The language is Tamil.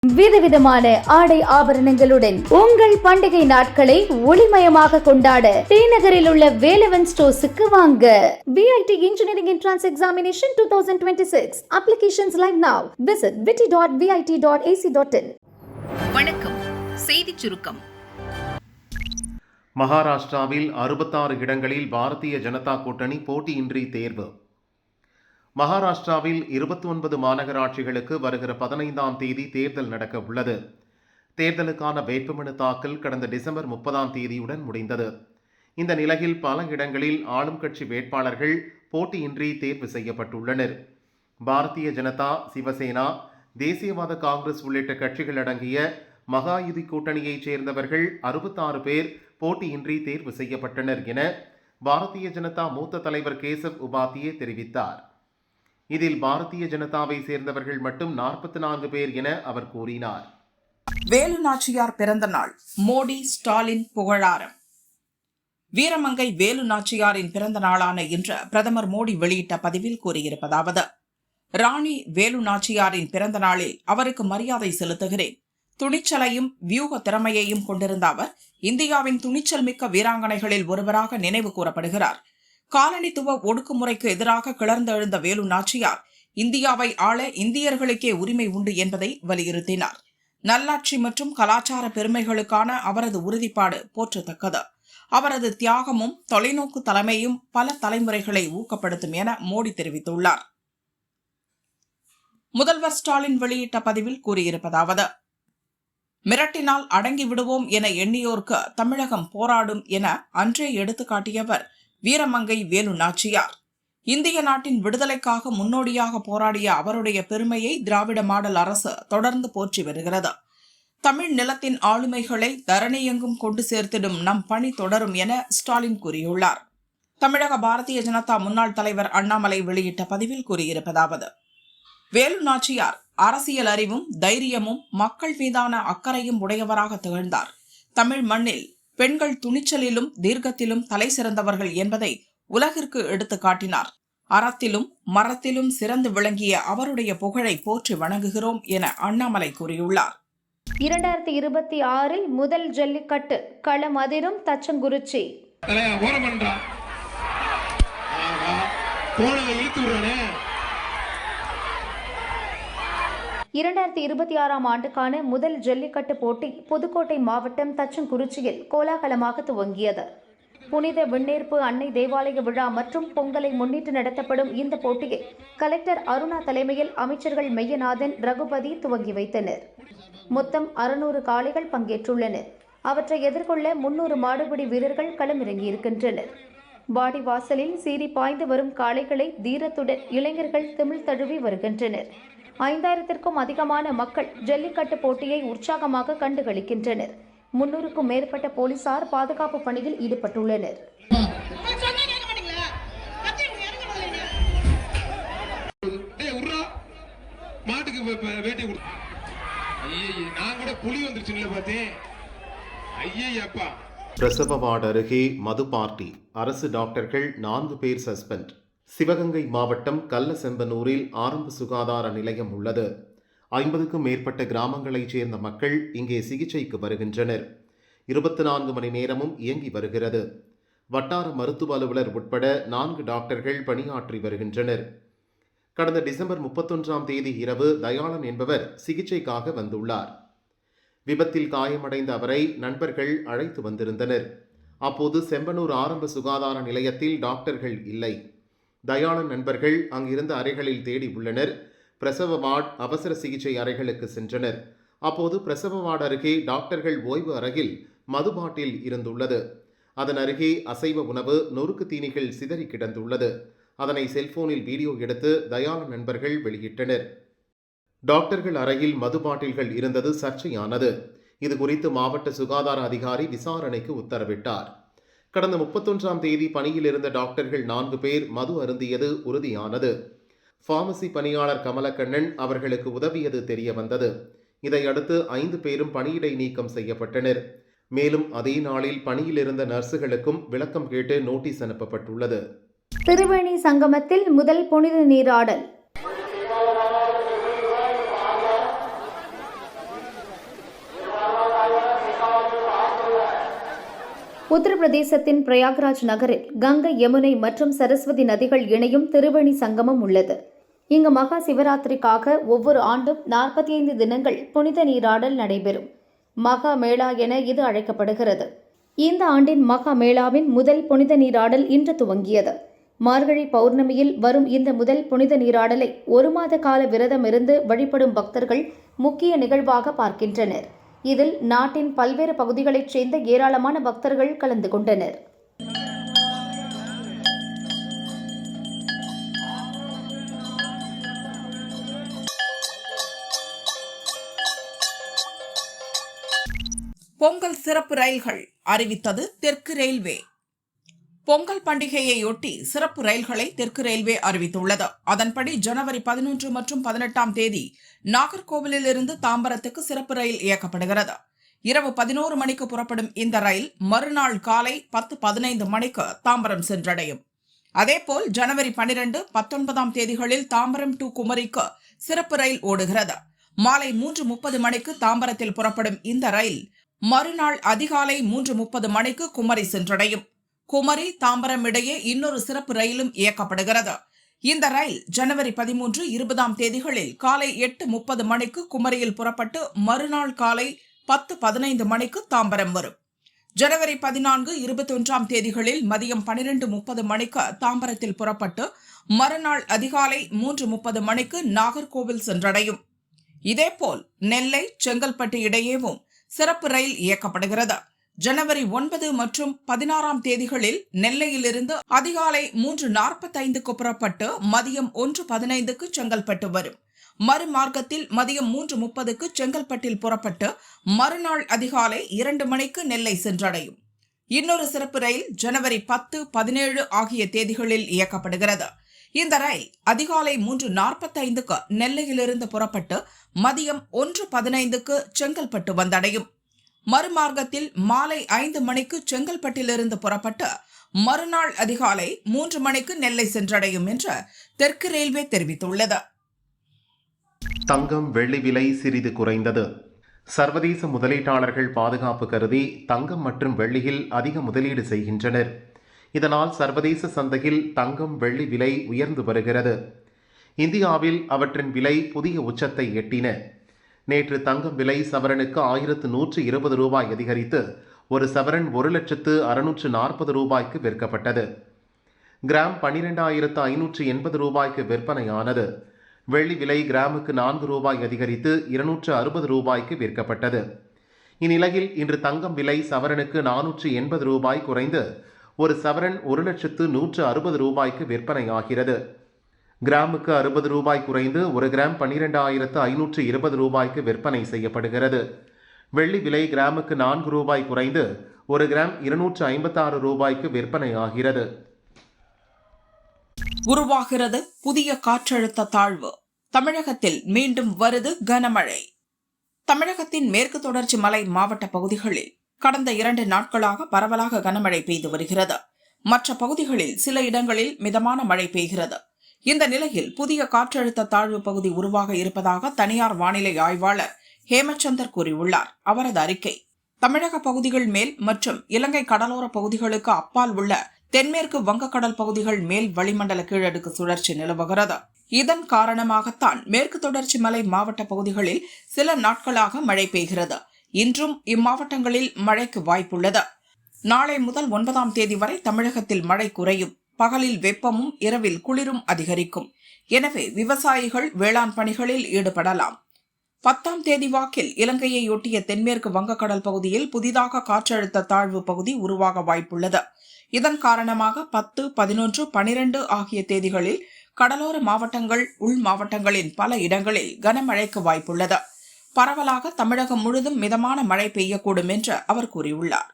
விதவிதமான ஆடை ஆபரணங்களுடன் உங்கள் பண்டிகை நாட்களை ஒளிமயமாக கொண்டாட டிநகரில் உள்ள வேலவன் ஸ்டோர்ஸுக்கு வாங்க. VIT Engineering Entrance Examination 2026 Applications live now. Visit vit.vit.ac.in. வணக்கம். செய்திச் சுருக்கம். மகாராஷ்டிராவில் 66 இடங்களில் பாரதிய ஜனதா கூட்டணி போட்டியின்றி தேர்வு. மகாராஷ்டிராவில் 29 மாநகராட்சிகளுக்கு வருகிற 15ஆம் தேதி தேர்தல் நடக்க உள்ளது. தேர்தலுக்கான வேட்புமனு தாக்கல் கடந்த டிசம்பர் 30ஆம் தேதியுடன் முடிந்தது. இந்த நிலையில் பல இடங்களில் ஆளும் கட்சி வேட்பாளர்கள் போட்டியின்றி தேர்வு செய்யப்பட்டுள்ளனர். பாரதிய ஜனதா, சிவசேனா, தேசியவாத காங்கிரஸ் உள்ளிட்ட கட்சிகள் அடங்கிய மகாயுதி கூட்டணியைச் சேர்ந்தவர்கள் 66 பேர் போட்டியின்றி தேர்வு செய்யப்பட்டனர் என பாரதிய ஜனதா மூத்த தலைவர் கேசவ் உபாத்தியே தெரிவித்தார். இதில் பாரதிய ஜனதாவை சேர்ந்தவர்கள் மட்டும் 44 பேர் என அவர் கூறினார். வேலு நாச்சியார் பிறந்த நாள் மோடி, ஸ்டாலின் புகழாரம். வீரமங்கை வேலு நாச்சியாரின் பிறந்த நாளான இன்று பிரதமர் மோடி வெளியிட்ட பதிவில் கூறியிருப்பதாவது: ராணி வேலு நாச்சியாரின் பிறந்த நாளில் அவருக்கு மரியாதை செலுத்துகிறேன். துணிச்சலையும் வியூக திறமையையும் கொண்டிருந்த அவர் இந்தியாவின் துணிச்சல் மிக்க வீராங்கனைகளில் ஒருவராக நினைவு கூறப்படுகிறார். காலனித்துவ ஒடுக்குமுறைக்கு எதிராக கிளர்ந்தெழுந்த வேலு நாச்சியார் இந்தியாவை ஆள இந்தியர்களுக்கே உரிமை உண்டு என்பதை வலியுறுத்தினார். நல்லாட்சி மற்றும் கலாச்சார பெருமைகளுக்கான அவரது உறுதிப்பாடு போற்றத்தக்கது. அவரது தியாகமும் தொலைநோக்கு தலைமையும் பல தலைமுறைகளை ஊக்கப்படுத்தும் என மோடி தெரிவித்துள்ளார். முதல்வர் ஸ்டாலின் வெளியிட்ட பதிவில் கூறியிருப்பதாவது: மிரட்டினால் அடங்கி விடுவோம் என எண்ணியோர்க்கு தமிழகம் போராடும் என அன்றே எடுத்துக்காட்டியவர் வீரமங்கை வேலு நாச்சியார். இந்திய நாட்டின் விடுதலைக்காக முன்னோடியாக போராடிய அவருடைய பெருமையை திராவிட மாடல் அரசு தொடர்ந்து போற்றி வருகிறது. தமிழ் நிலத்தின் ஆளுமைகளை தரணியெங்கும் கொண்டு சேர்த்திடும் நம் பணி தொடரும் என ஸ்டாலின் கூறியுள்ளார். தமிழக பாரதிய ஜனதா முன்னாள் தலைவர் அண்ணாமலை வெளியிட்ட பதிவில் கூறியிருப்பதாவது: வேலு நாச்சியார் அரசியல் அறிவும் தைரியமும் மக்கள் மீதான அக்கறையும் உடையவராக திகழ்ந்தார். தமிழ் மண்ணில் பெண்கள் துணிச்சலிலும் தீர்க்கத்திலும் தலை சிறந்தவர்கள் என்பதை உலகிற்கு எடுத்து காட்டினார். அறத்திலும் மரத்திலும் சிறந்து விளங்கிய அவருடைய புகழை போற்றி வணங்குகிறோம் என அண்ணாமலை கூறியுள்ளார். 2026 முதல் ஜல்லிக்கட்டு களம் அதிரும் தச்சங்குறிச்சி. 2026ஆம் ஆண்டுக்கான முதல் ஜல்லிக்கட்டு போட்டி புதுக்கோட்டை மாவட்டம் தச்சங்குறிச்சியில் கோலாகலமாக துவங்கியது. புனித விண்ணேற்பு அன்னை தேவாலய விழா மற்றும் பொங்கலை முன்னிட்டு நடத்தப்படும் இந்த போட்டியை கலெக்டர் அருணா தலைமையில் அமைச்சர்கள் மெய்யநாதன், ரகுபதி துவங்கி வைத்தனர். மொத்தம் 600 காளைகள் பங்கேற்றுள்ளனர். அவற்றை எதிர்கொள்ள 300 மாடுபிடி வீரர்கள் களமிறங்கியிருக்கின்றனர். வாடி வாசலில் சீறி பாய்ந்து வரும் காளைகளை தீரத்துடன் இளைஞர்கள் திமிழ் தழுவி வருகின்றனர். 5000க்கும் அதிகமான மக்கள் ஜல்லிக்கட்டு போட்டியை உற்சாகமாக கண்டுகளிக்கின்றனர். 300க்கும் மேற்பட்ட போலீசார் பாதுகாப்பு பணியில் ஈடுபட்டுள்ளனர். பிரசவ வார்டு அருகே மது பார்ட்டி, அரசு டாக்டர்கள் 4 பேர் சஸ்பெண்ட். சிவகங்கை மாவட்டம் கல்லசெம்பனூரில் ஆரம்ப சுகாதார நிலையம் உள்ளது. 50க்கும் மேற்பட்ட கிராமங்களைச் சேர்ந்த மக்கள் இங்கே சிகிச்சைக்கு வருகின்றனர். 24 மணி நேரமும் இயங்கி வருகிறது. வட்டார மருத்துவ அலுவலர் உட்பட 4 டாக்டர்கள் பணியாற்றி வருகின்றனர். கடந்த டிசம்பர் 31ஆம் தேதி இரவு தயாளன் என்பவர் சிகிச்சைக்காக வந்துள்ளார். விபத்தில் காயமடைந்த அவரை நண்பர்கள் அழைத்து வந்திருந்தனர். அப்போது செம்பனூர் ஆரம்ப சுகாதார நிலையத்தில் டாக்டர்கள் இல்லை. தயாளன் நண்பர்கள் அங்கிருந்த அறைகளில் தேடி உள்ளனர். பிரசவ வார்டு, அவசர சிகிச்சை அறைகளுக்கு சென்றனர். அப்போது பிரசவ வார்டு அருகே டாக்டர்கள் ஓய்வு அறையில் மது பாட்டில் இருந்துள்ளது. அதன் அருகே அசைவ உணவு, நொறுக்கு தீனிகள் சிதறி கிடந்துள்ளது. அதனை செல்போனில் வீடியோ எடுத்து தயாளன் நண்பர்கள் வெளியிட்டனர். டாக்டர்கள் அறையில் மது பாட்டில்கள் இருந்தது சர்ச்சையானது. இதுகுறித்து மாவட்ட சுகாதார அதிகாரி விசாரணைக்கு உத்தரவிட்டார். கடந்த 31ஆம் தேதி பணியில் இருந்த டாக்டர்கள் 4 பேர் மது அருந்தியது உறுதியானது. பார்மசி பணியாளர் கமலக்கண்ணன் அவர்களுக்கு உதவியது தெரிய வந்தது. இதையடுத்து 5 பேரும் பணியிடை நீக்கம் செய்யப்பட்டனர். மேலும் அதே நாளில் பணியில் இருந்த நர்சுகளுக்கும் விளக்கம் கேட்டு நோட்டீஸ் அனுப்பப்பட்டுள்ளது. திருவேணி சங்கமத்தில் முதல் புனித நீராடல். உத்தரப்பிரதேசத்தின் பிரயாக்ராஜ் நகரில் கங்கை, யமுனை மற்றும் சரஸ்வதி நதிகள் இணையும் திரிவேணி சங்கமம் உள்ளது. இங்கு மகா சிவராத்திரிக்காக ஒவ்வொரு ஆண்டும் 45 தினங்கள் புனித நீராடல் நடைபெறும். மகா மேளா என இது அழைக்கப்படுகிறது. இந்த ஆண்டின் மகா மேளாவின் முதல் புனித நீராடல் இன்று துவங்கியது. மார்கழி பௌர்ணமியில் வரும் இந்த முதல் புனித நீராடலை 1 மாத கால விரதம் இருந்து வழிபடும் பக்தர்கள் முக்கிய நிகழ்வாக பார்க்கின்றனர். இதில் நாட்டின் பல்வேறு பகுதிகளைச் சேர்ந்த ஏராளமான பக்தர்கள் கலந்து கொண்டனர். பொங்கல் சிறப்பு ரயில்கள் அறிவித்தது தெற்கு ரயில்வே. பொங்கல் பண்டிகையையொட்டி சிறப்பு ரயில்களை தெற்கு ரயில்வே அறிவித்துள்ளது. அதன்படி ஜனவரி 11 மற்றும் 18ஆம் தேதி நாகர்கோவிலில் இருந்து தாம்பரத்துக்கு சிறப்பு ரயில் இயக்கப்படுகிறது. இரவு 11 மணிக்கு புறப்படும் இந்த ரயில் மறுநாள் காலை 10:15 மணிக்கு தாம்பரம் சென்றடையும். அதேபோல் ஜனவரி 12, 19ஆம் தேதிகளில் தாம்பரம் டு குமரிக்கு சிறப்பு ரயில் ஓடுகிறது. மாலை 3:30 மணிக்கு தாம்பரத்தில் புறப்படும் இந்த ரயில் மறுநாள் அதிகாலை 3:30 மணிக்கு குமரி சென்றடையும். குமரி தாம்பரம் இடையே இன்னொரு சிறப்பு ரயிலும் இயக்கப்படுகிறது. இந்த ரயில் ஜனவரி 13, 20ஆம் தேதிகளில் காலை 8:30 மணிக்கு குமரியில் புறப்பட்டு மறுநாள் காலை 10:15 மணிக்கு தாம்பரம் வரும். ஜனவரி 14, 21ஆம் தேதிகளில் மதியம் 12:30 மணிக்கு தாம்பரத்தில் புறப்பட்டு மறுநாள் அதிகாலை 3:30 மணிக்கு நாகர்கோவில் சென்றடையும். இதேபோல் நெல்லை, செங்கல்பட்டு இடையேவும் சிறப்பு ரயில் இயக்கப்படுகிறது. ஜனவரி 9 மற்றும் 16ஆம் தேதிகளில் நெல்லையிலிருந்து அதிகாலை 3:45க்கு புறப்பட்டு மதியம் 1:15க்கு செங்கல்பட்டு வரும். மறுமார்க்கத்தில் மதியம் 3:30க்கு செங்கல்பட்டில் புறப்பட்டு மறுநாள் அதிகாலை 2 மணிக்கு நெல்லை சென்றடையும். இன்னொரு சிறப்பு ரயில் ஜனவரி 10, 17 ஆகிய தேதிகளில் இயக்கப்படுகிறது. இந்த ரயில் அதிகாலை 3:45க்கு நெல்லையிலிருந்து புறப்பட்டு மதியம் 1:15க்கு செங்கல்பட்டு வந்தடையும். மறுமார்க்கத்தில் மாலை 5 மணிக்கு செங்கல்பட்டிலிருந்து புறப்பட்டு மறுநாள் அதிகாலை 3 மணிக்கு நெல்லை சென்றடையும் என்று தெற்கு ரயில்வே தெரிவித்துள்ளது. தங்கம், வெள்ளி விலை சிறிது குறைந்தது. சர்வதேச முதலீட்டாளர்கள் பாதுகாப்பு கருதி தங்கம் மற்றும் வெள்ளியில் அதிக முதலீடு செய்கின்றனர். இதனால் சர்வதேச சந்தையில் தங்கம், வெள்ளி விலை உயர்ந்து வருகிறது. இந்தியாவில் அவற்றின் விலை புதிய உச்சத்தை எட்டின. நேற்று தங்கம் விலை சவரனுக்கு 1120 ரூபாய் அதிகரித்து ஒரு சவரன் 1,640 ரூபாய்க்கு விற்கப்பட்டது. கிராம் 12,580 ரூபாய்க்கு விற்பனையானது. வெள்ளி விலை கிராமுக்கு 4 ரூபாய் அதிகரித்து 260 ரூபாய்க்கு விற்கப்பட்டது. இந்நிலையில் இன்று தங்கம் விலை சவரனுக்கு 480 ரூபாய் குறைந்து ஒரு சவரன் 1,160 ரூபாய்க்கு விற்பனையாகிறது. கிராமுக்கு 60 ரூபாய் குறைந்து ஒரு கிராம் 12,520 ரூபாய்க்கு விற்பனை செய்யப்படுகிறது. வெள்ளி விலை கிராமுக்கு 4 ரூபாய் குறைந்து ஒரு கிராம் 256 ரூபாய்க்கு விற்பனையாகிறது. உருவாகிறது புதிய காற்றழுத்த தாழ்வு. தமிழகத்தில் மீண்டும் வருது கனமழை. தமிழகத்தின் மேற்கு தொடர்ச்சி மலை மாவட்ட பகுதிகளில் கடந்த 2 நாட்களாக பரவலாக கனமழை பெய்து வருகிறது. மற்ற பகுதிகளில் சில இடங்களில் மிதமான மழை பெய்கிறது. இந்த நிலையில் புதிய காற்றழுத்த தாழ்வு பகுதி உருவாக இருப்பதாக தனியார் வானிலை ஆய்வாளர் ஹேமச்சந்தர் கூறியுள்ளார். அவரது அறிக்கை தமிழக பகுதிகள் மேல் மற்றும் இலங்கை கடலோர பகுதிகளுக்கு அப்பால் உள்ள தென்மேற்கு வங்கக்கடல் பகுதிகள் மேல் வளிமண்டல கீழடுக்கு சுழற்சி நிலவுகிறது. இதன் காரணமாகத்தான் மேற்கு தொடர்ச்சி மலை மாவட்ட பகுதிகளில் சில நாட்களாக மழை பெய்கிறது. இன்றும் இம்மாவட்டங்களில் மழைக்கு வாய்ப்புள்ளது. நாளை முதல் 9ஆம் தேதி வரை தமிழகத்தில் மழை குறையும். பகலில் வெப்பமும் இரவில் குளிரும் அதிகரிக்கும். எனவே விவசாயிகள் வேளாண் பணிகளில் ஈடுபடலாம். 10ஆம் தேதி வாக்கில் இலங்கையை ஒட்டிய தென்மேற்கு வங்கக்கடல் பகுதியில் புதிதாக காற்றழுத்த தாழ்வு பகுதி உருவாக வாய்ப்புள்ளது. இதன் காரணமாக 10, 11, 12 ஆகிய தேதிகளில் கடலோர மாவட்டங்கள், உள் மாவட்டங்களின் பல இடங்களில் கனமழைக்கு வாய்ப்புள்ளது. பரவலாக தமிழகம் முழுதும் மிதமான மழை பெய்யக்கூடும் என்று அவர் கூறியுள்ளார்.